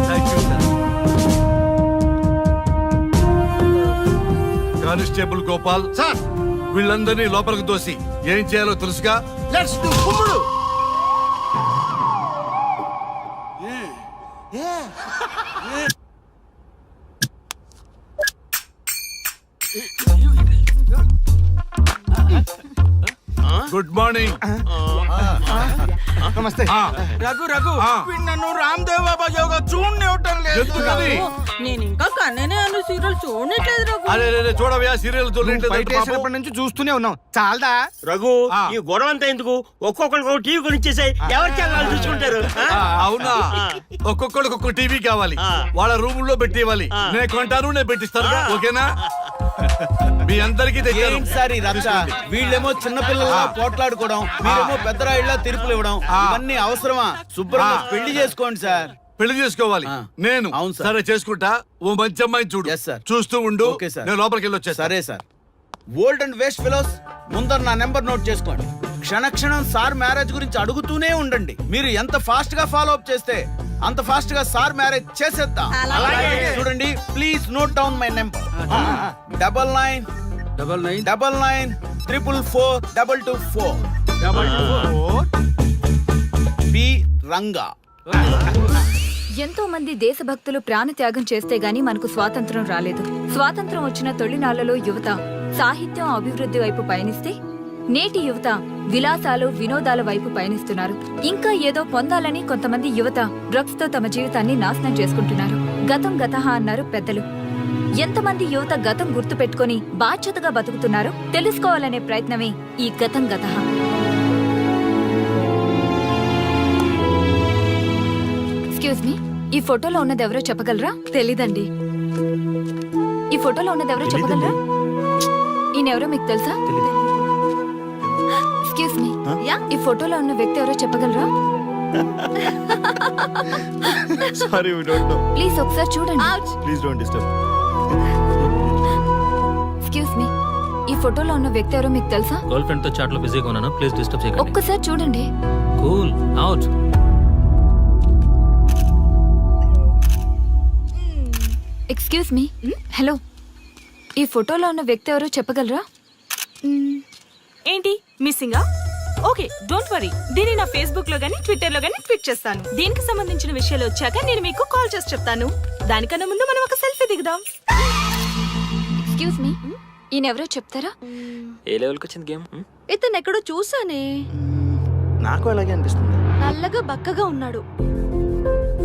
Thank you sir. Constable Gopal sir, వీళ్ళందరినీ లోపలికి తోసి ఏం చేయాలో తెలుసుగా. లెట్స్ డు కుమ్ముడు. Good morning. నమస్తే. రఘు రఘు ఆ. నన్ను రామ్ దేవ్ బాబా యోగా చూడనివ్వటం లేదు. ఎందుకని? నేను ఇంకా కన్ననే అను సీరియల్ చూడట్లేదు రఘు. అరే రే చూడవయ్యా సీరియల్ చూడలేదు. నుంచి చూస్తూనే ఉన్నాం. చాలదా? రఘు ఆ. ఈ గొడవ అంతా ఎందుకు? ఒక్కొక్కరికి టీవీ కొనిచ్చేసాయి, ఎవరి ఛానల్ చూసుకుంటారు. అవునా? ఒక్కొక్కడికి ఒక్కొక్క టీవీ కావాలి, వాళ్ళ రూమ్ లో పెట్టివ్వాలి. నేను కొంటాను, నేను పెట్టిస్తాను. ఓకేనా? మీ అందరికీ తెచ్చాను. ఏంటి సార్ ఈ రచ్చ? వీళ్ళేమో చిన్నపిల్లలా పోట్లాడుకోవడం, మీరేమో పెద్దరాయిళ్ళ తీర్పులు ఇవ్వడం, ఇవన్నీ అవసరమా? శుభ్రంగా పెళ్లి చేసుకోండి సార్. పెళ్లి చేసుకోవాలి ఆ. నేను. అవును సార్. సరే చేసుకుంటా. ఓ మంచి అమ్మాయిని చూడు. Yes, sir. చూస్తూ ఉండు. Okay sir. నేను లోపలికి వెళ్ళి వచ్చేస్తా. సరే sir. Old and waste fellows, ముందర నా నెంబర్ నోట్ చేసుకోండి. క్షణక్షణం సార్ మ్యారేజ్ గురించి అడుగుతూనే ఉండండి. మీరు ఎంత ఫాస్ట్ గా ఫాలో అప్ చేస్తే అంత ఫాస్ట్ గా సార్ మ్యారేజ్ చేసేద్దాం. చూడండి, please note down my number. 9999442224 P Ranga. ఎంతో మంది దేశభక్తులు ప్రాణత్యాగం చేస్తే గాని మనకు స్వాతంత్రం రాలేదు. స్వాతంత్రం వచ్చిన తొలినాళ్లలో యువత సాహిత్యం అభివృద్ధి వైపు పయనిస్తే నేటి యువత విలాసాలు వినోదాల వైపు పయనిస్తున్నారు. ఇంకా ఏదో పొందాలని కొంతమంది యువత డ్రగ్స్ తో తమ జీవితాన్ని నాశనం చేసుకుంటున్నారు. గతం గతహ అన్నారు పెద్దలు. ఎంతమంది యువత గతం గుర్తు పెట్టుకుని బాధ్యతగా బతుకుతున్నారో తెలుసుకోవాలనే ప్రయత్నమే ఈ గతం గతహ. ఎక్స్క్యూజ్ మీ, ఈ ఫోటోలో ఉన్నది ఎవరో చెప్పగలరా? తెలీదండి. ఈ ఫోటోలో ఉన్నది ఎవరో చెప్పగలరా? ఈయనెవరో మీకు తెలుసా? ఎక్స్క్యూజ్ మీ, ఈ ఫోటోలో ఉన్న వ్యక్తి ఎవరో చెప్పగలరా? Sorry, we don't know. Please ఒకసారి చూడండి. Please don't disturb. Excuse me, ఈ ఫోటోలో ఉన్న వ్యక్తి ఎవరో మీకు తెలుసా? గర్ల్ ఫ్రెండ్ తో చాట్ లో బిజీగా ఉన్నాను, ప్లీజ్ డిస్టర్బ్ చేయకండి. ఒక్కసారి చూడండి. Cool out. Excuse me, hello, ఈ ఫోటోలో ఉన్న వ్యక్తి ఎవరో చెప్పగలరా? ఏంటి మిస్సింగా? ఓకే డోంట్ వరీ, దీన్ని నా ఫేస్బుక్ లో గానీ ట్విట్టర్ లో గానీ ట్వీట్ చేస్తాను. దీనికి సంబంధించిన విషయాలు వచ్చాక నేను మీకు కాల్ చేసి చెప్తాను. దానికన్నా ముందు మనం ఒక సెల్ఫీ దిగుదాం. ఎక్స్క్యూజ్ మీ, ఈయన ఎవరో చెప్తారా? ఏ లెవెల్కి వచ్చింది గేమ్? ఇతను ఎక్కడో చూసానే. నాకు అలాగే అనిపిస్తుంది. నల్లగా బక్కగా ఉన్నాడు.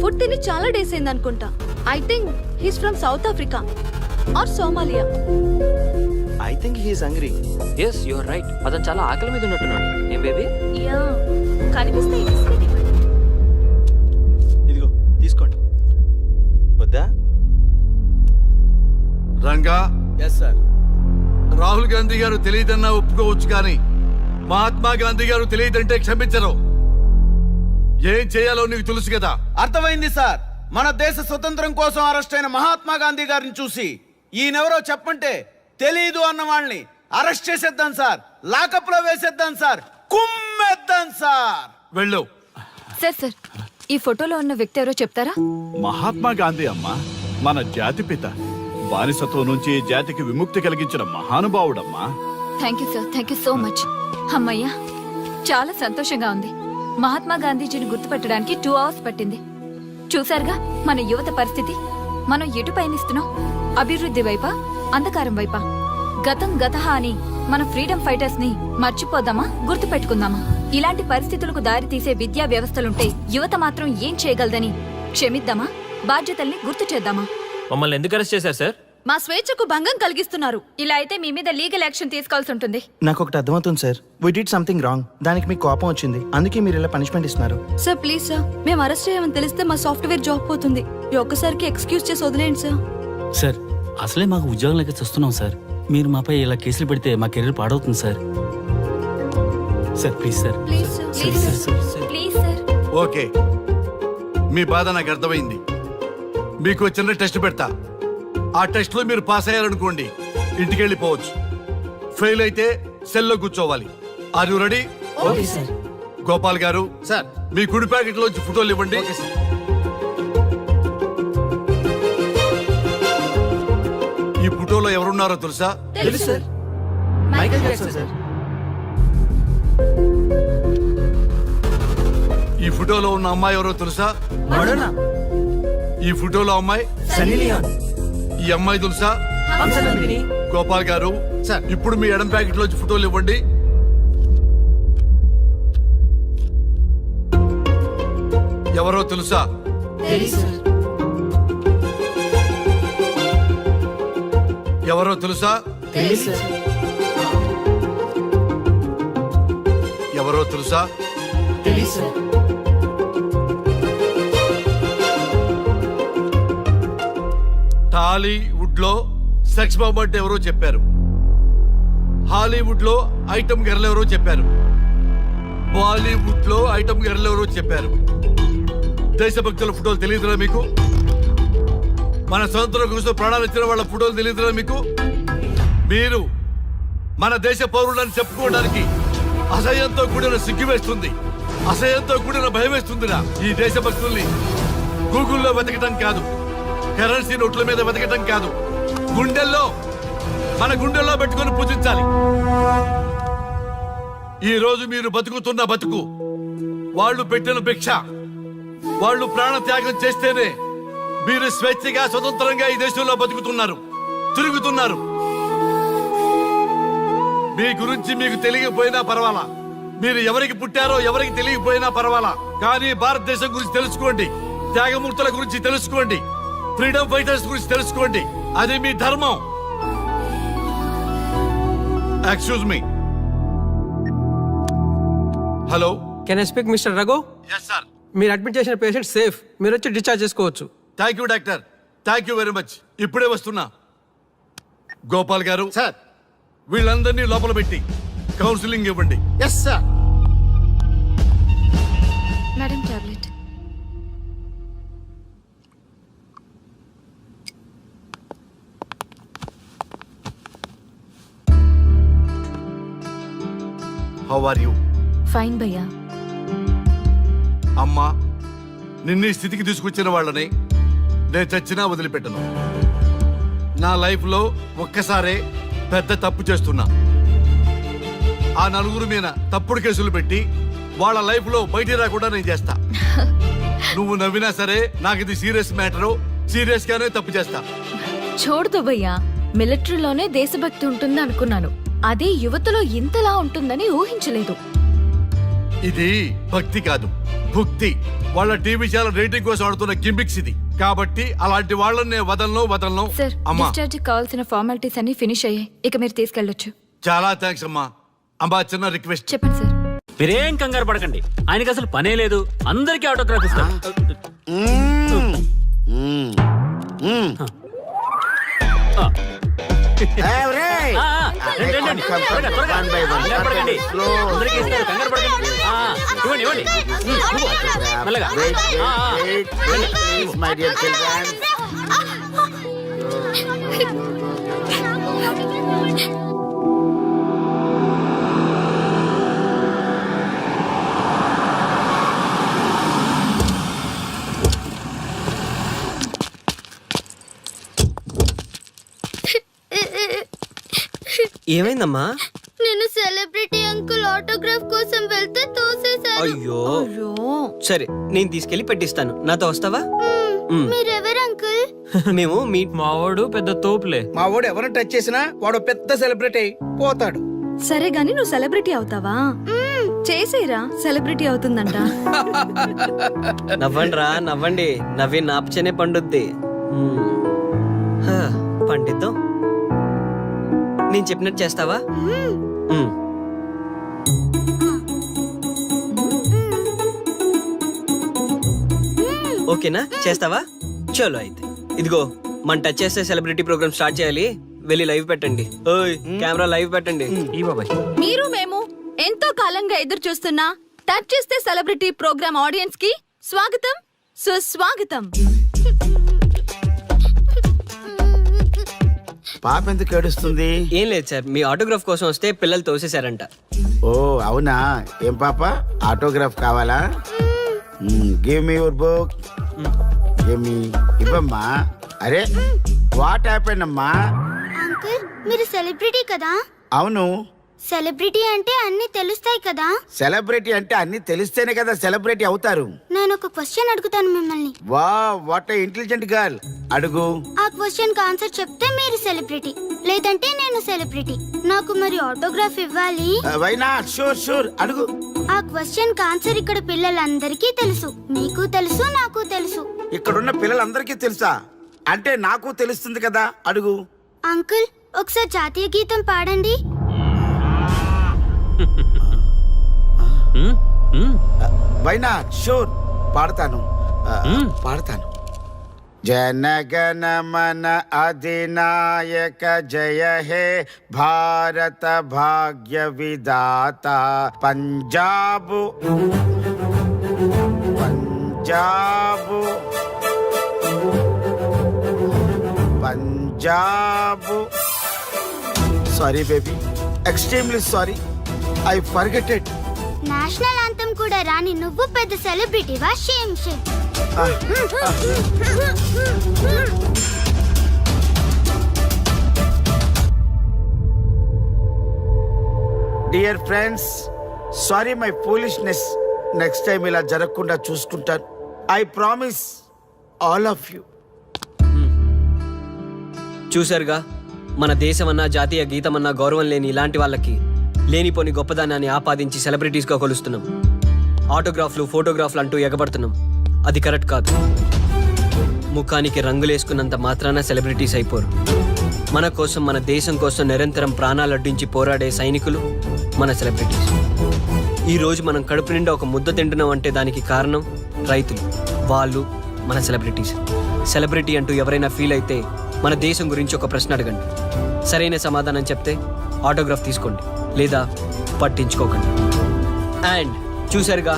ఫుడ్ తిని చాలా డేస్ అయింది అనుకుంటా. I think he's from South Africa or Somalia. I think he's hungry. Yes you are right. అతను చాలా ఆకలి మీద ఉన్నట్టున్నాడు. ఏం బేబీ? యా కనిపిస్తే ఈ బిస్కెట్ ఇవ్వండి. ఇదిగో తీసుకోండి. వద్దా? Ranga, yes sir. రాహుల్ గాంధీ గారు తెలియదన్నా ఒప్పుకోవచ్చు, కానీ మహాత్మా గాంధీ గారు తెలియదంటే క్షమించరు. ఏం చేయాలో నీకు తెలుసు కదా. అర్థమైంది సార్. మన దేశ స్వతంత్రం కోసం అరెస్ట్ అయిన మహాత్మా గాంధీ గారిని చూసి ఈయనెవరో చెప్పంటే తెలీదు అన్న వాళ్ళని అరెస్ట్ చేసేద్దాం సార్. లాకప్ లో వేసేద్దాం సార్. కుమ్మేద్దాం సార్. వెళ్ళు. సార్ సార్, ఈ ఫోటోలో ఉన్న వ్యక్తి ఎవరో చెప్తారా? మహాత్మా గాంధీ అమ్మా, మన జాతిపిత. బానిసత్వం నుంచి జాతికి విముక్తి కలిగించిన మహానుభావుడమ్మా. Thank you sir, thank you so much. అమ్మయ్యా, చాలా సంతోషంగా ఉంది. మహాత్మా గాంధీజీని గుర్తుపెట్టడానికి 2 hours పట్టింది. చూసారుగా మన యువత పరిస్థితి. మనం ఎటు పయనిస్తున్నాం? అభివృద్ధి వైపా, అంధకారం వైపా? గతం గతహ అని మన ఫ్రీడమ్ ఫైటర్స్ ని మర్చిపోదామా, గుర్తుపెట్టుకుందామా? ఇలాంటి పరిస్థితులకు దారి తీసే విద్యా వ్యవస్థలుంటే యువత మాత్రం ఏం చేయగలదని క్షమిద్దామా, బాధ్యతల్ని గుర్తు చేద్దామా? మమ్మల్ని ఎందుకు అరెస్ట్ చేశారు సార్? మా స్వేచ్ఛకు భంగం కలిగిస్తున్నారు. ఇలా అయితే మీ మీద లీగల్ యాక్షన్ తీసుకోవాల్సి ఉంటుంది. నాకు ఒకటి అర్థమవుతుంది sir. We did something wrong. దానికి మీకు కోపం వచ్చింది, అందుకే మీరు ఇలా పనిష్మెంట్ ఇస్తున్నారు. సార్ ప్లీజ్ సార్, మేము అరెస్ట్ చేయమని తెలిస్తే మా సాఫ్ట్వేర్ జాబ్ పోతుంది. ఈ ఒక్కసారికి ఎక్స్క్యూజ్ చేసి వదిలేండి సార్. సార్ అసలే మాకు ఉద్యోగం లేక చూస్తున్నాం సార్. మీరు మాపై ఇలా కేసులు పెడితే మా కెరీర్ పాడవుతుంది sir. Sir please sir. Please sir. Please sir, please sir. Okay, మీ బాధ నాకు అర్థమైంది. మీకు చిన్న టెస్ట్ పెడతా. ఆ టెస్ట్ లో మీరు పాస్ అయ్యారనుకోండి, ఇంటికి వెళ్ళిపోవచ్చు. ఫెయిల్ అయితే సెల్లో కూర్చోవాలి. Are you ready? Okay sir. Gopal garu, sir. మీ కుడి ప్యాకెట్ లోంచి ఫోటోలు ఇవ్వండి. ఈ ఫోటోలో ఎవరున్నారో తెలుసా? తెలుసు సార్. Michael Jackson sir. ఈ ఫోటోలో ఉన్న అమ్మాయి ఎవరో తెలుసా? మడోనా. ఈ ఫోటోలో అమ్మాయి సన్నీ లియోన్. ఈ అమ్మాయి తెలుసా? హంసనందిని. గోపాల్ గారు, సార్. ఇప్పుడు మీ ఎడం ప్యాకెట్ లోంచి ఫోటోలు ఇవ్వండి. ఎవరో తెలుసా? తెలుసు సార్. ఎవరో తెలుసా? తెలుసు సార్. ఎవరో తెలుసా? తెలుసు సార్. టాలీవుడ్ లో సెక్స్ బాంబ్ అంటే ఎవరో చెప్పారు. హాలీవుడ్ లో ఐటమ్ గర్ల్ ఎవరో చెప్పారు. బాలీవుడ్ లో ఐటమ్ గర్ల్ ఎవరో చెప్పారు. దేశభక్తుల ఫోటోలు తెలియదురా మీకు? మన స్వతంత్రం కోసం ప్రాణాలు ఇచ్చిన వాళ్ళ ఫోటోలు తెలియదురా మీకు? మీరు మన దేశ పౌరులని చెప్పుకోవడానికి అసహ్యంతో కూడిన సిగ్గు వేస్తుంది, అసహ్యంతో కూడిన భయం వేస్తుందిరా. ఈ దేశభక్తుల్ని గూగుల్లో వెతకటం కాదు, కరెన్సీ నోట్ల మీద వెతకటం కాదు, గుండెల్లో, మన గుండెల్లో పెట్టుకొని పూజించాలి. ఈ రోజు మీరు బతుకుతున్న బతుకు వాళ్ళు పెట్టిన భిక్ష. వాళ్ళు ప్రాణ త్యాగం చేస్తేనే మీరు స్వేచ్ఛగా స్వతంత్రంగా ఈ దేశంలో బతుకుతున్నారు, తిరుగుతున్నారు. మీ గురించి మీకు తెలియకపోయినా పర్వాలా, మీరు ఎవరికి పుట్టారో ఎవరికి తెలియకపోయినా పర్వాలా, కానీ భారతదేశం గురించి తెలుసుకోండి, త్యాగమూర్తుల గురించి తెలుసుకోండి, ఫ్రీడమ్ ఫైటర్స్ గురించి తెలుసుకోండి. అది మీ ధర్మం. Excuse me. Hello, can I speak Mister Raghu? Yes sir. మీరు అడ్మిట్ చేసిన పేషెంట్ సేఫ్. మీరు వచ్చి డిశ్చార్జ్ చేసుకోవచ్చు. Thank you doctor, thank you very much. ఇప్పుడే వస్తున్నా. గోపాల్ గారు, సార్. వీళ్ళందరినీ లోపల పెట్టి కౌన్సిలింగ్ ఇవ్వండి. Yes sir. Madam tablet. How are you? Fine భయ్యా. అమ్మా, నిన్ను ఈ స్థితికి తీసుకొచ్చిన వాళ్ళని నేను చచ్చినా వదిలిపెట్టను. నా లైఫ్లో ఒక్కసారే పెద్ద తప్పు చేస్తున్నా. ఆ నలుగురు మీద తప్పుడు కేసులు పెట్టి వాళ్ళ లైఫ్లో బయటికి రాకుండా నేను చేస్తా. నువ్వు నవ్వినా సరే నాకు ఇది సీరియస్ మ్యాటరు, సీరియస్ గానే తప్పు చేస్తా. చూడదు భయ్యా, మిలిటరీలోనే దేశభక్తి ఉంటుంది అనుకున్నాను. అదే యువతలో ఇంతలా ఉంటుందని ఊహించలేదు. ఇది భక్తి కాదు, భుక్తి. వాళ్ళ టీవీ ఛానల్ రేటింగ్ కోసం ఆడుతున్న గిమ్మిక్స్ ఇది. కాబట్టి అలాంటి వాళ్ళని నేను వదలను. సార్ అమ్మా డిశ్చార్జ్ కావాల్సిన ఫార్మాలిటీస్ అన్ని ఫినిష్ అయ్యాయి. ఇక మీరు తీసుకెళ్ళొచ్చు. చాలా థ్యాంక్స్ అమ్మా. అమ్మా చిన్న రిక్వెస్ట్. చెప్పండి సార్. మీరేం కంగారు పడకండి, ఆయనకి అసలు పనే లేదు. అందరికీ ఆటోగ్రాఫ్ ఇస్తారు. రండి, రండి. త్వరగా, త్వరగా. కంగారు పడకండి. అందరికీ ఇస్తారు, కంగారు పడకండి. ఇవ్వండి, ఇవ్వండి. మెల్లగా. ఏమైందమ్మా? నేను సెలబ్రిటీ అంకుల్ ఆటోగ్రాఫ్ కోసం వెళ్తే తోసేశారు. అయ్యో, సరే నేను తీసుకెళ్లి పెట్టిస్తాను. నాతో వస్తావా? మీరెవరు అంకుల్? మేము మీ మావాడు పెద్ద తోపులే. మా వాడు ఎవరిని టచ్ చేసినా వాడు పెద్ద సెలబ్రిటీ పోతాడు. సరే గాని నువ్వు సెలబ్రిటీ అవుతావా? చేసేరా, సెలబ్రిటీ అవుతుందంట. నవ్వండి రా, నవ్వండి. నవ్వి నాపచనే పండుద్ది. పండిద్దాం. నేను చెప్పినట్టు చేస్తావా? ఓకేనా? చేస్తావా? చలో అయితే. ఇదిగో మన టచ్ చేస్తే సెలబ్రిటీ ప్రోగ్రామ్ స్టార్ట్ చేయాలి. వెళ్ళి లైవ్ పెట్టండి. ఓయ్ కెమెరా లైవ్ పెట్టండి. ఈ బాబాయ్ మీరు మేము ఎంతో కాలంగా ఎదురు చూస్తున్న టచ్ చేస్తే సెలబ్రిటీ ప్రోగ్రామ్ ఆడియన్స్ కి స్వాగతం, సుస్వాగతం. పాప ఎందుకు ఏడుస్తుంది? ఏం లేదు సార్, మీ ఆటోగ్రాఫ్ కోసం వస్తే పిల్లలు తోసేశారంట. ఓ అవునా? ఏం పాప ఆటోగ్రాఫ్ కావాలా? Give me your book. Give me. ఇవ్వమ్మా. అరే వాట్ హ్యాపెండ్ అమ్మా? అంకుల్ మీరు సెలబ్రిటీ కదా? అవును. సెలబ్రిటీ అంటే అన్ని తెలుస్తాయి కదా? సెలబ్రిటీ అంటే అన్ని తెలిస్తేనే కదా సెలబ్రిటీ అవుతారు. నేను ఒక క్వశ్చన్ అడుగుతాను మిమ్మల్ని. వా వాట్ ఏ ఇంటెలిజెంట్ గర్ల్. అడుగు. ఆ క్వశ్చన్ కి ఆన్సర్ చెప్తే మీరు సెలబ్రిటీ, లేదంటే నేను సెలబ్రిటీ. నాకు మరి ఆటోగ్రాఫ్ ఇవ్వాలి. Why not? షూర్ షూర్ అడుగు. ఆ క్వశ్చన్ కి ఆన్సర్ ఇక్కడ పిల్లలందరికీ తెలుసు, మీకు తెలుసు, నాకు తెలుసు. ఇక్కడున్న పిల్లలందరికీ తెలుసా? అంటే నాకు తెలుస్తుంది కదా. అడుగు. అంకుల్ ఒకసారి జాతీయ గీతం పాడండి. Why not? షూర్ పాడతాను. పాడతాను. జనగణ మన అధినాయక జయ హే భారత భాగ్య విధాత. Punjab Punjab Punjab. Sorry baby, extremely sorry. I forget it. National anthem కూడా రాని నువ్వు పెద్ద సెలబ్రిటీవా? Shame shame. Dear friends, sorry my foolishness. Next time ఇలా జరగకుండా చూసుకుంటాను. I promise all of you. చూశారుగా, మన దేశమన్నా జాతీయ గీతమన్నా గౌరవం లేని ఇలాంటి వాళ్ళకి లేనిపోని గొప్పదానాన్ని ఆపాదించి సెలబ్రిటీస్గా కొలుస్తున్నాం. ఆటోగ్రాఫ్లు, ఫోటోగ్రాఫ్లు అంటూ ఎగబడుతున్నాం. అది కరెక్ట్ కాదు. ముఖానికి రంగులేసుకున్నంత మాత్రాన సెలబ్రిటీస్ అయిపోరు. మన కోసం, మన దేశం కోసం నిరంతరం ప్రాణాలు అడ్డించి పోరాడే సైనికులు మన సెలబ్రిటీస్. ఈ రోజు మనం కడుపు నిండా ఒక ముద్ద తింటున్నాం అంటే దానికి కారణం రైతులు. వాళ్ళు మన సెలబ్రిటీస్. సెలబ్రిటీ అంటూ ఎవరైనా ఫీల్ అయితే మన దేశం గురించి ఒక ప్రశ్న అడగండి. సరైన సమాధానం చెప్తే ఆటోగ్రాఫ్ తీసుకోండి, లేదా పట్టించుకోకండి. అండ్ చూసారుగా,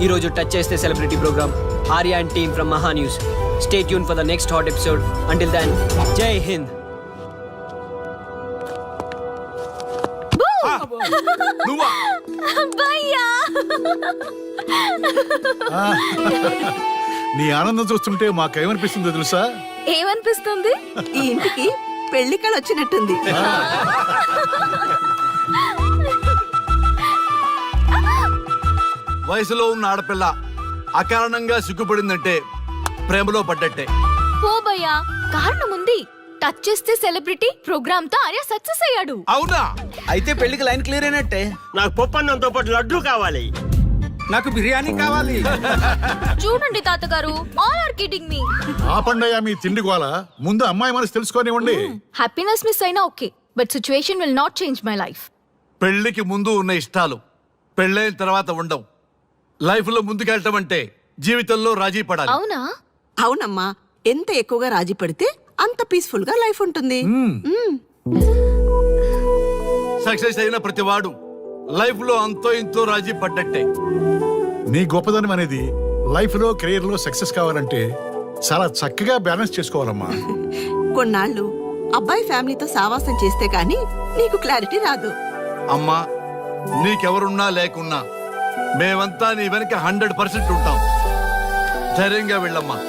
ఈరోజు టచ్ చేస్తే celebrity program. Arya and team from Maha news. Stay tune for the next hot episode. Until then, Jai Hind. నీ ఆనందం చూస్తుంటే మాకేమనిపిస్తుందో తెలుసా? ఏమనిపిస్తుంది? ఈ ఇంటికి పెళ్లి కళ వచ్చినట్టుంది. వయసులో ఉన్న ఆడపిల్ల అకారణంగా సిగ్గుపడిందంటే ప్రేమలో పడ్డట్టే. ఓ భయ్యా, కారణం ఉంది. టచ్ చేస్తే సెలబ్రిటీ ప్రోగ్రామ్ తో ఆర్య సక్సెస్ అయ్యాడు. అవునా? అయితే పెళ్లికి లైన్ క్లియర్ అయినట్టే. నాకు పప్పు అన్నంతో పాటు లడ్డు కావాలి. నాకు బిర్యానీ కావాలి. చూడండి తాతగారు, ఆల్ ఆర్ కిడింగ్ మీ. ఆపండయ్యా మీ తిండి గోల. ముందు అమ్మాయి మనసు తెలుసుకోనివ్వండి. హ్యాపీనెస్ మిస్ అయినా okay, but situation will not change my life. పెళ్లికి ముందు ఉన్న ఇష్టాలు పెళ్ళైన తర్వాత ఉండవు. లైఫ్ లో ముందుకెళ్ళటం అంటే జీవితంలో రాజీ పడాలి. అవునా? అవునమ్మా, ఎంత ఎక్కువగా రాజీ పడితే అంత పీస్ఫుల్ గా లైఫ్ ఉంటుంది. సక్సెస్ అయిన ప్రతివాడు లైఫ్ లో అంతో ఇంతో రాజీ పడ్డట్టే. నీ గొప్పదనం అనేది లైఫ్ లో కెరీర్ లో సక్సెస్ కావాలంటే చాలా చక్కగా బ్యాలెన్స్ చేసుకోవాలమ్మా. కొన్నాళ్ళు అబ్బాయి ఫ్యామిలీతో సావాసం చేస్తే గానీ నీకు క్లారిటీ రాదు. అమ్మా, నీకెవరున్నా లేకున్నా మేమంతా నీ వెనక 100% ఉంటాం. ధైర్యంగా వెళ్ళమ్మా.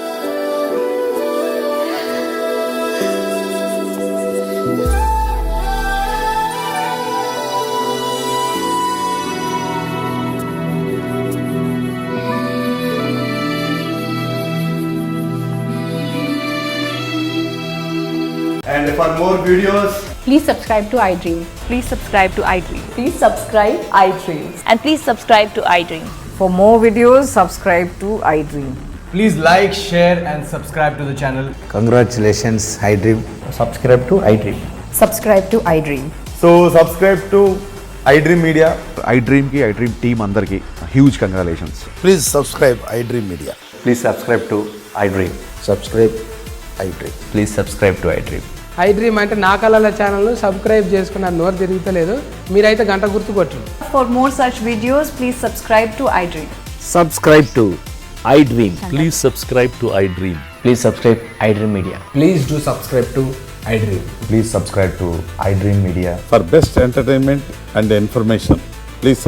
And for more videos, Please subscribe to iDream. Please subscribe to iDream. Please subscribe iDream. And please subscribe to iDream. For more videos, subscribe to iDream. please like, share and subscribe to the channel. Congratulations iDream. Subscribe to iDream. Subscribe to iDream. So subscribe to iDream Media. iDream కి iDream team అందరికి huge congratulations. Please subscribe iDream media. Please subscribe to iDream. Subscribe iDream. Please subscribe to iDream. iDream అంటే నా కళల channel subscribe చేసుకున్న నోరు తిరుగుతలేదు. మీరైతే గంట గుర్తు కొట్టండి. For more such videos, please subscribe to iDream. Subscribe to iDream. Please subscribe to iDream. Please subscribe iDream media. Please do subscribe to iDream. Please subscribe to iDream media. For best entertainment and information please